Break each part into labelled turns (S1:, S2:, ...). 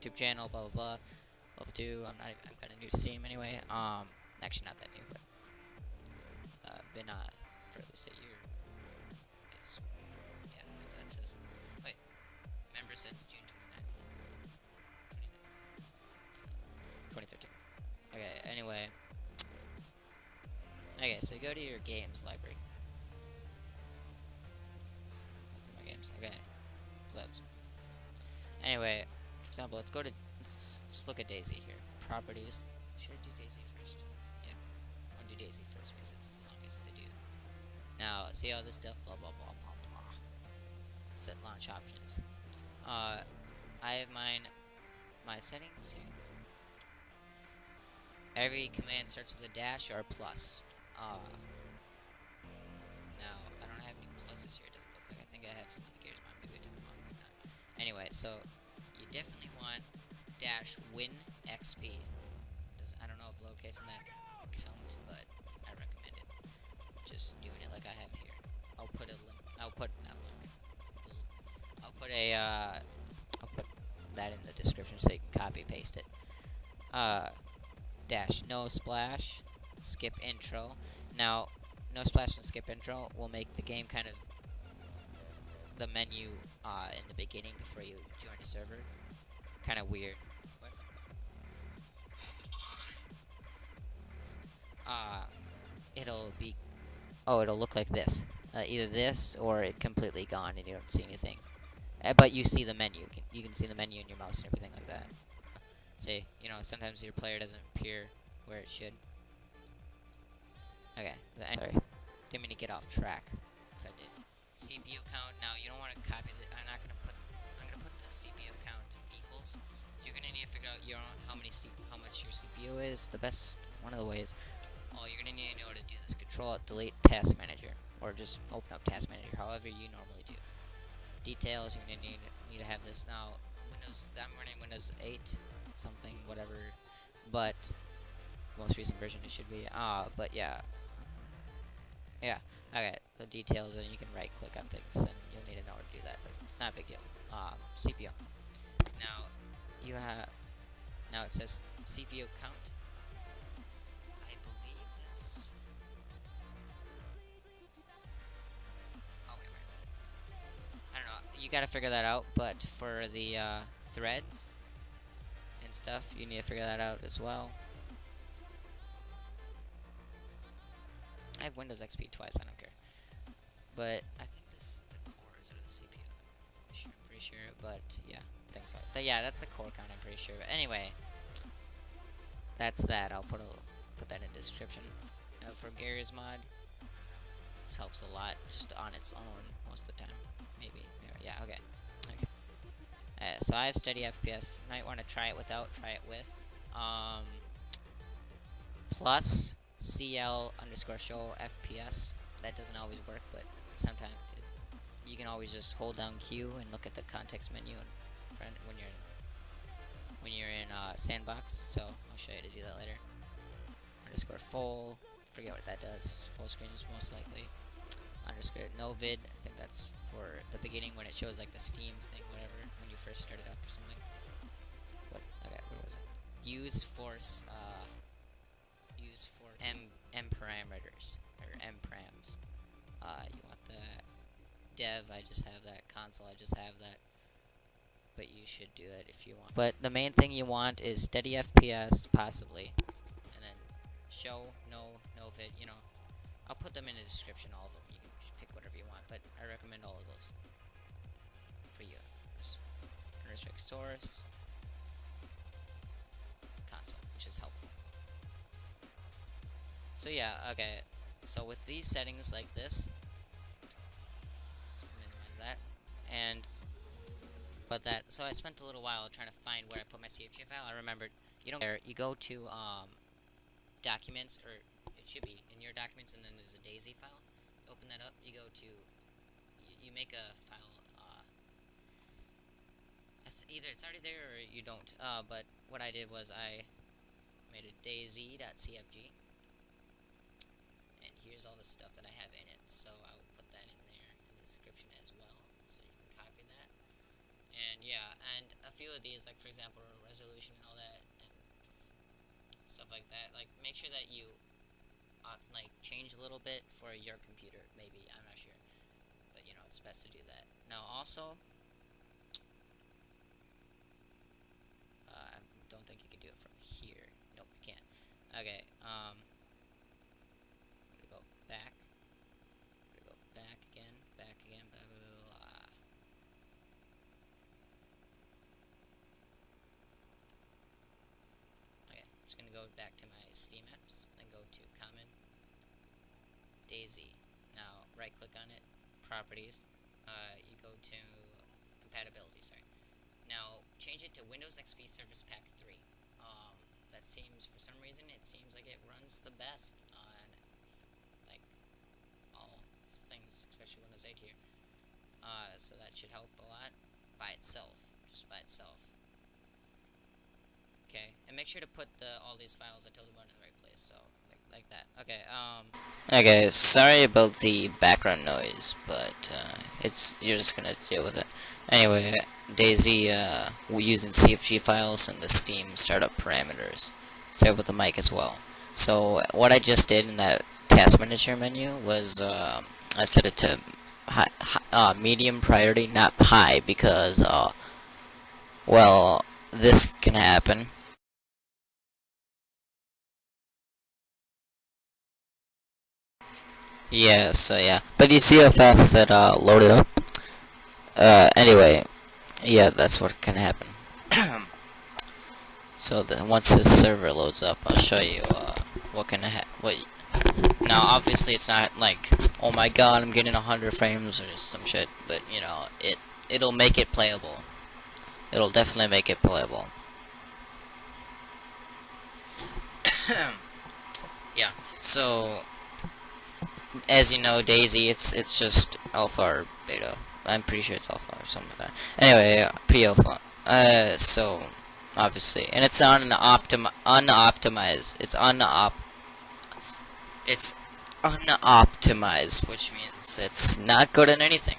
S1: YouTube channel, blah blah blah. Level 2. I'm kind of new to Steam anyway. Actually not that new, but been for at least a year. It's, yeah, as that says. Wait, member since June 29th, 2013. Okay. Anyway. Okay, so go to your games library. What's in my games? Okay. So anyway, for example, let's just look at DayZ here. Properties. Should I do DayZ first? Yeah. I want to do DayZ first because it's the longest to do. Now, see all this stuff, blah blah blah blah blah. Set launch options. I have my settings here. Every command starts with a dash or a plus. Now, I don't have any pluses here, it doesn't look like. I think I have some indicators, but maybe I took them out, maybe not. Anyway, so you definitely want dash winXp. I don't know if lowercase in that count, but I recommend it. Just doing it like I have here. I'll put that in the description so you can copy paste it. Dash nosplash, skipintro. Now, nosplash and skipintro will make the game kind of the menu in the beginning before you join a server kind of weird. It'll look like this. Either this or it completely gone and you don't see anything. But you see the menu. You can see the menu in your mouse and everything like that. See, sometimes your player doesn't appear where it should. Okay, sorry. Didn't mean to get off track if I did. CPU count. Now you don't want to copy the. I'm gonna put the CPU count equals. So you're gonna need to figure out how much your CPU is. One of the ways. All you're gonna need in order to do this: Control-Alt-Delete Task Manager, or just open up Task Manager, however you normally do. Details. You're gonna need to have this now. I'm running Windows 8 something, whatever, but most recent version it should be. But yeah. Okay. The details, and you can right click on things, and you'll need to know how to do that, but it's not a big deal. CPU. Now it says CPU count. I believe that's. Oh wait. I don't know. You gotta figure that out, but for the threads and stuff, you need to figure that out as well. I have Windows XP twice, I don't care. But I think the cores are the CPU. I'm pretty sure, but yeah, I think so. Yeah, that's the core count, I'm pretty sure. But anyway, that's that. I'll put that in the description. For Gary's mod, this helps a lot just on its own most of the time. Maybe. Yeah, okay. So I have steadyfps. You might want to try it without, try it with. Plus CL_show FPS. That doesn't always work, but sometimes you can always just hold down Q and look at the context menu when you're in sandbox. So I'll show you how to do that later. _full. Forget what that does. Full screen is most likely. _novid. I think that's for the beginning when it shows like the Steam thing, whatever, when you first started up or something. What was it? Use for M parameters or M params. You want the dev. I just have that. Console. I just have that. But you should do it if you want. But the main thing you want is steady FPS, possibly, and then show novid. I'll put them in the description. All of them. You can just pick whatever you want. But I recommend all of those for you. Just restrict source. Console, which is helpful. So yeah, okay. So with these settings like this, let's minimize that. So I spent a little while trying to find where I put my CFG file. I remembered you go to documents, or it should be in your documents, and then there's a DayZ file. You open that up. You go to you make a file. Either it's already there or you don't. But what I did was I made a dayz.cfg. Here's all the stuff that I have in it, so I will put that in there in the description as well, so you can copy that. And yeah, and a few of these, like for example, resolution and all that, and stuff like that. Like make sure that you like change a little bit for your computer. Maybe, I'm not sure, but you know it's best to do that. Now also, I don't think you can do it from here. Nope, you can't. Okay. I'm gonna go back. I'm gonna go back again. Back again. Blah blah blah. Blah. Okay, I'm just gonna go back to my Steam apps, then go to Common, DayZ. Now, right click on it, Properties. You go to Compatibility, sorry. Now, change it to Windows XP Service Pack 3. That seems, for some reason, it seems like it runs the best on, like, all things, especially Windows 8 here. So that should help a lot by itself, just by itself. Okay, and make sure to put all these files I told you about in the right place, so like that. Okay, okay, sorry about the background noise, but you're just gonna deal with it. Anyway, DayZ, we're using CFG files and the Steam startup parameters. Same with the mic as well. So what I just did in that task manager menu was I set it to medium priority, not high, because well, this can happen. Yeah, so yeah. But you see how fast it loaded up? Anyway, yeah, that's what can happen. So once this server loads up, I'll show you what can what. Now, obviously, it's not like, oh my god, I'm getting 100 frames or some shit, but you know, it'll make it playable. It'll definitely make it playable. Yeah. So, as you know, DayZ, it's just alpha or beta. I'm pretty sure it's alpha or something like that. Anyway, pre-alpha. So obviously, and it's unoptimized. It's unoptimized, which means it's not good at anything.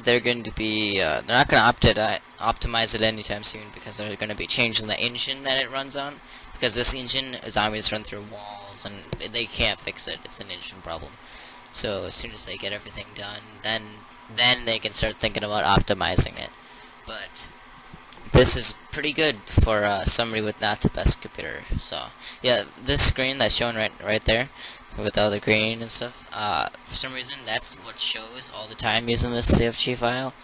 S1: They're going to be they're not going to optimize it anytime soon, because they're going to be changing the engine that it runs on, because this engine is always run through walls and they can't fix it. It's an engine problem. So as soon as they get everything done, then they can start thinking about optimizing it. But this is pretty good for somebody with not the best computer. So yeah, this screen that's shown right there with all the green and stuff, for some reason that's what shows all the time using this CFG file.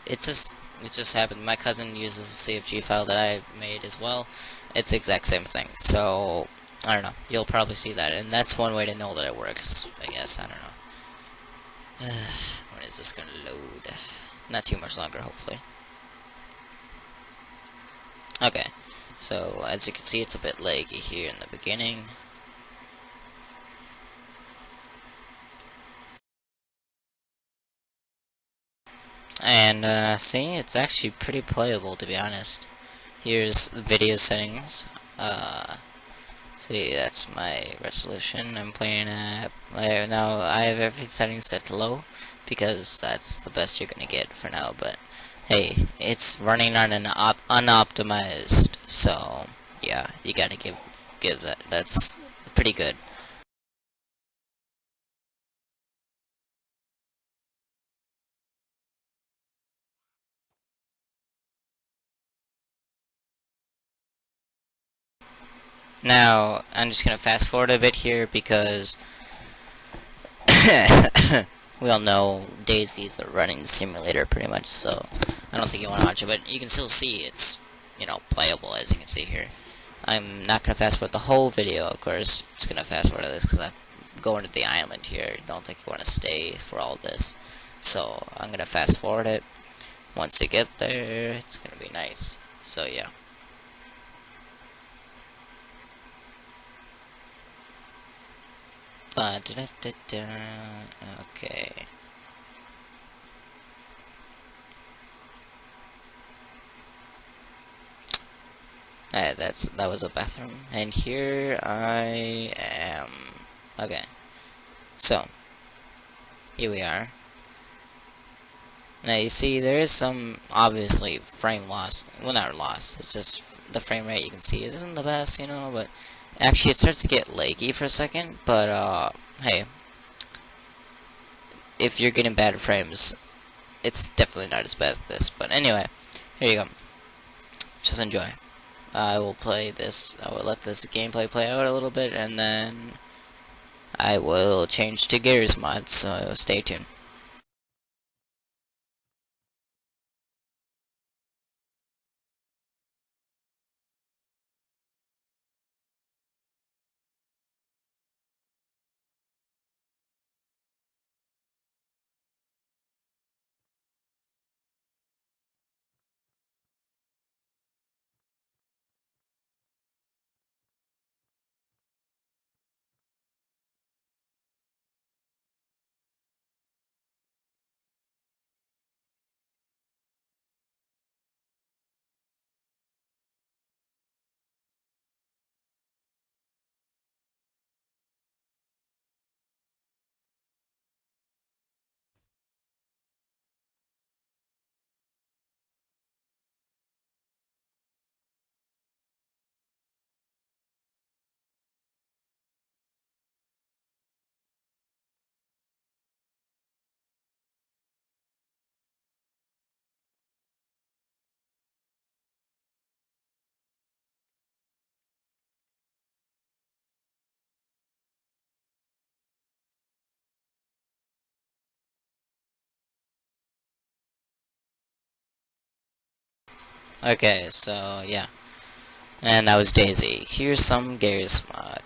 S1: It just happened. My cousin uses a CFG file that I made as well. It's the exact same thing. So I don't know. You'll probably see that, and that's one way to know that it works, I guess. I don't know. When is this gonna load? Not too much longer, hopefully. Okay, so as you can see, it's a bit laggy here in the beginning. And see, it's actually pretty playable, to be honest. Here's the video settings. See, that's my resolution. I'm playing at now. I have every setting set to low because that's the best you're gonna get for now. But hey, it's running on an unoptimized, so yeah, you gotta give that. That's pretty good. Now, I'm just gonna fast forward a bit here because we all know DayZ's are running the simulator pretty much, so I don't think you want to watch it, but you can still see it's, you know, playable, as you can see here. I'm not gonna fast forward the whole video, of course. I'm just gonna fast forward this because I'm going to the island here. I don't think you want to stay for all this, so I'm gonna fast forward it. Once you get there, it's gonna be nice. So yeah. Okay. That was a bathroom, and here I am. Okay, so here we are. Now you see there is some obviously frame loss. Well, not loss. It's just the frame rate. You can see it isn't the best, you know. But actually, it starts to get laggy for a second. But hey, if you're getting bad frames, it's definitely not as bad as this. But anyway, here you go. Just enjoy. I will play this. I will let this gameplay play out a little bit, and then I will change to Gary's mod. So stay tuned. Okay, so yeah. And that was DayZ. Here's some Gary's mod.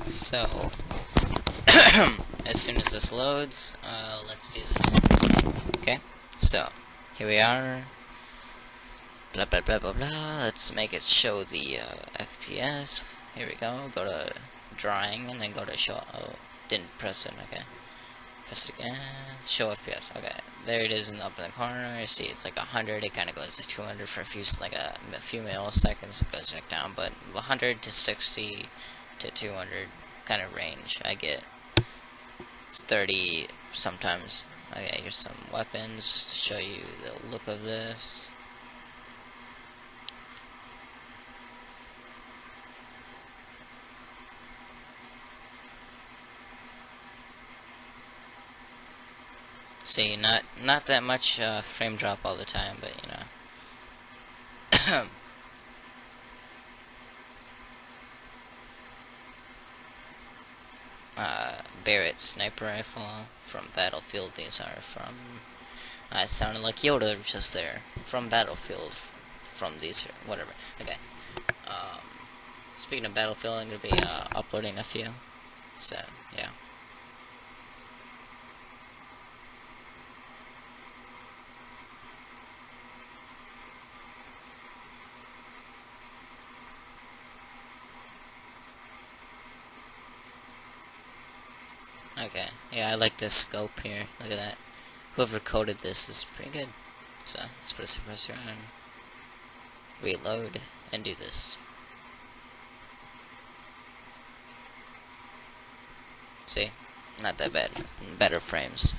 S1: So, as soon as this loads, let's do this. Okay, so, here we are. Blah blah blah blah blah. Let's make it show the FPS. Here we go. Go to drawing and then go to show. Oh, didn't press it. Okay, press it again. Show FPS. Okay, there it is up in the corner. You see, it's like 100. It kind of goes to 200 for a few, like a few milliseconds. It goes back down, but 100 to 60 to 200 kind of range. I get. It's 30 sometimes. Okay, here's some weapons just to show you the look of this. See, not that much frame drop all the time, but you know. Barrett sniper rifle from Battlefield. These are from. I sounded like Yoda just there. From Battlefield. From these, whatever. Okay. Speaking of Battlefield, I'm gonna be uploading a few. So yeah. Okay, yeah, I like this scope here. Look at that. Whoever coded this is pretty good. So, let's put a suppressor on, reload, and do this. See? Not that bad. Better frames.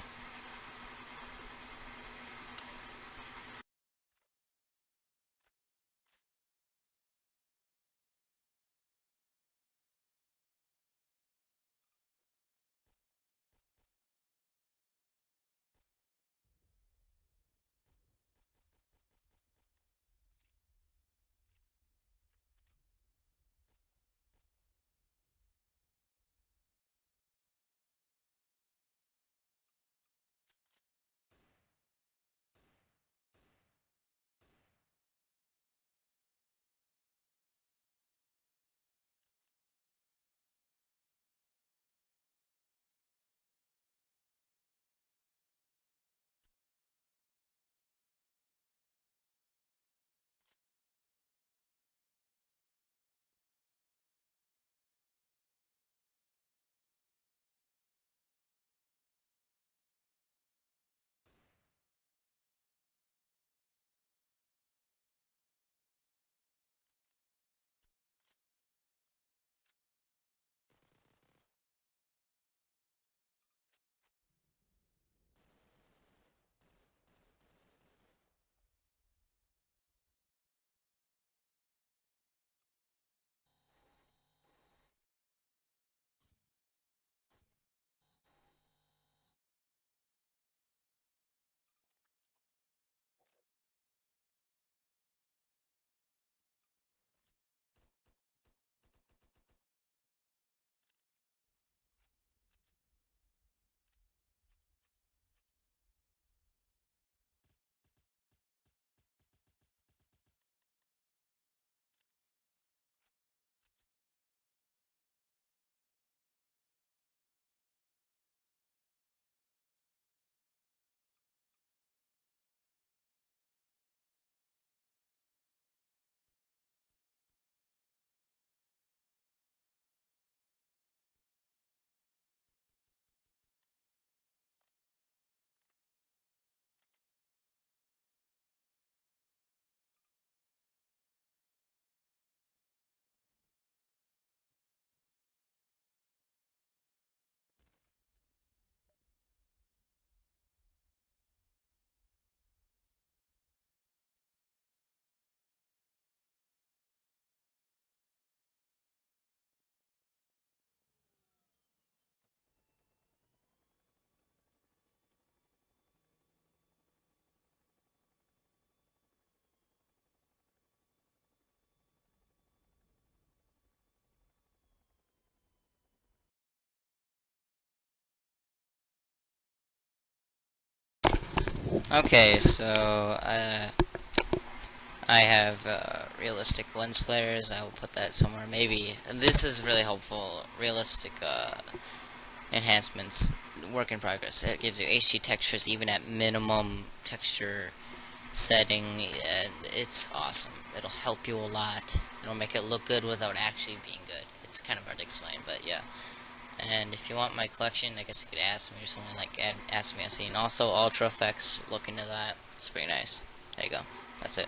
S1: Okay, so I have realistic lens flares. I will put that somewhere. Maybe this is really helpful. Realistic enhancements, work in progress. It gives you HD textures even at minimum texture setting, and it's awesome. It'll help you a lot. It'll make it look good without actually being good. It's kind of hard to explain, but yeah. And if you want my collection, I guess you could ask me or something, like ask me a scene. Also, Ultra Effects, look into that. It's pretty nice. There you go. That's it.